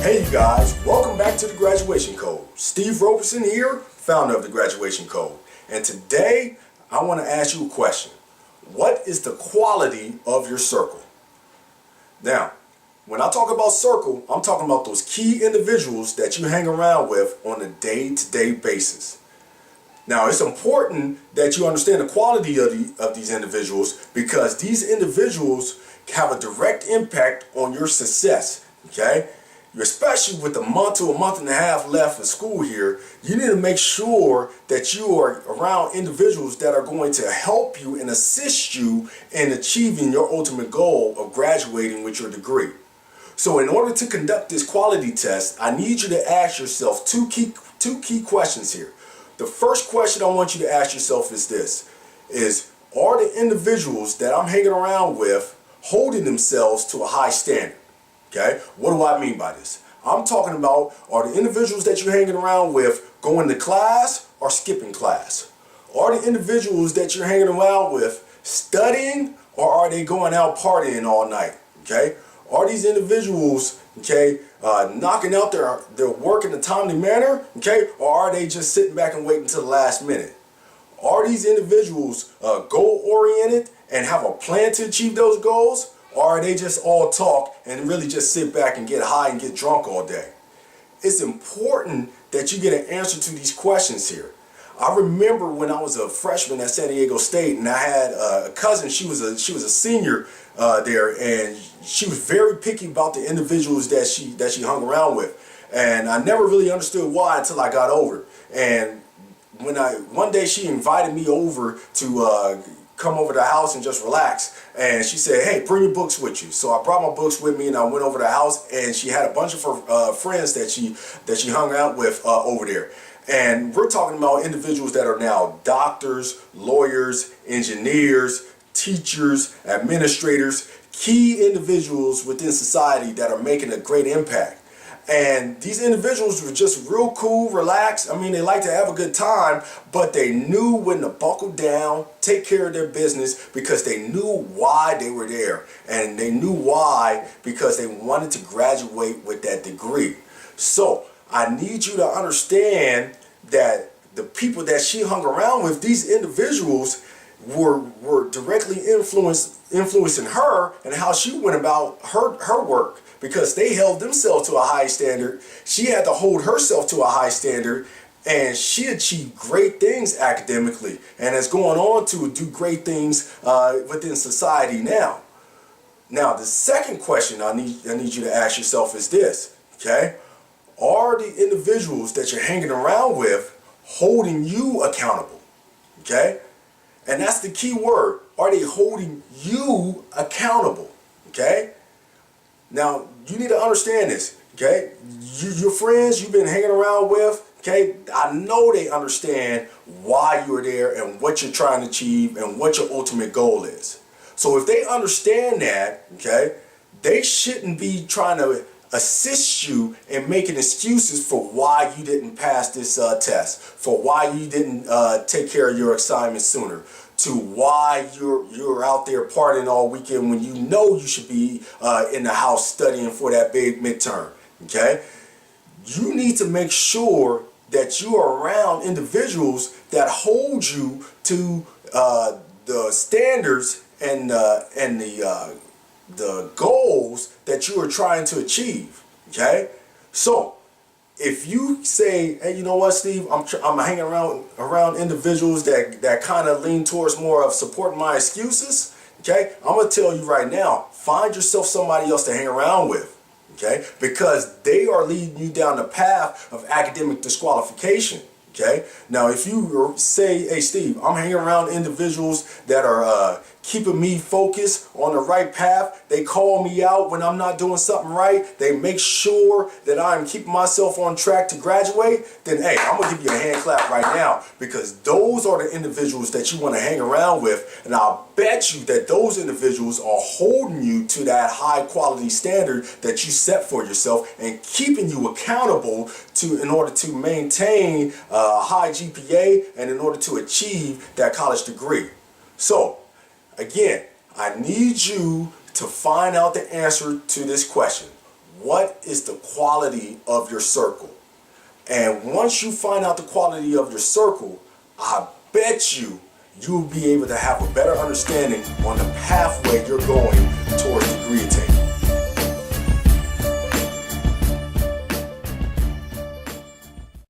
Hey you guys, welcome back to the Graduation Code. Steve Roberson here, founder of the Graduation Code. And today, I want to ask you a question. What is the quality of your circle? Now, when I talk about circle, I'm talking about those key individuals that you hang around with on a day-to-day basis. Now, it's important that you understand the quality of these individuals because these individuals have a direct impact on your success, okay? Especially with a month to a month and a half left of school here, you need to make sure that you are around individuals that are going to help you and assist you in achieving your ultimate goal of graduating with your degree. So in order to conduct this quality test, I need you to ask yourself two key questions here. The first question I want you to ask yourself is this, are the individuals that I'm hanging around with holding themselves to a high standard? Okay, what do I mean by this? I'm talking about, are the individuals that you're hanging around with going to class or skipping class? Are the individuals that you're hanging around with studying or are they going out partying all night? Okay, are these individuals, okay, knocking out their work in a timely manner? Okay, or are they just sitting back and waiting until the last minute? Are these individuals goal-oriented and have a plan to achieve those goals? Or are they just all talk and really just sit back and get high and get drunk all day? It's important that you get an answer to these questions here. I remember when I was a freshman at San Diego State and I had a cousin, she was a senior there, and she was very picky about the individuals that she hung around with. And I never really understood why until I got older. And one day she invited me over to come over to the house and just relax, and she said, hey, bring your books with you. So I brought my books with me and I went over to the house, and she had a bunch of her friends that she hung out with over there. And we're talking about individuals that are now doctors, lawyers, engineers, teachers, administrators, key individuals within society that are making a great impact. And these individuals were just real cool, relaxed. I mean, they like to have a good time, but they knew when to buckle down, take care of their business, because they knew why they were there. And they knew why because they wanted to graduate with that degree. So I need you to understand that the people that she hung around with, these individuals, were directly influencing her and how she went about her work, because they held themselves to a high standard. She had to hold herself to a high standard, and she achieved great things academically and is going on to do great things within society now. Now, the second question I need you to ask yourself is this, okay? Are the individuals that you're hanging around with holding you accountable, okay? And that's the key word. Are they holding you accountable? Okay? Now, you need to understand this. Okay? Your friends you've been hanging around with, okay, I know they understand why you're there and what you're trying to achieve and what your ultimate goal is. So if they understand that, okay, they shouldn't be trying to assist you in making excuses for why you didn't pass this test, for why you didn't take care of your assignment sooner, to why you're out there partying all weekend when you know you should be in the house studying for that big midterm. Okay, you need to make sure that you are around individuals that hold you to the standards and the goals that you are trying to achieve. Okay, so if you say, hey, you know what, Steve, I'm hanging around individuals that kind of lean towards more of supporting my excuses, okay, I'm going to tell you right now, find yourself somebody else to hang around with, okay, because they are leading you down the path of academic disqualification. Okay, now if you say, hey Steve, I'm hanging around individuals that are keeping me focused on the right path, they call me out when I'm not doing something right, they make sure that I'm keeping myself on track to graduate, then hey, I'm going to give you a hand clap right now, because those are the individuals that you want to hang around with, and I'll bet you that those individuals are holding you to that high quality standard that you set for yourself and keeping you accountable in order to maintain a high GPA and in order to achieve that college degree. So again, I need you to find out the answer to this question. what is the quality of your circle? And once you find out the quality of your circle, I bet you'll be able to have a better understanding on the pathway you're going towards the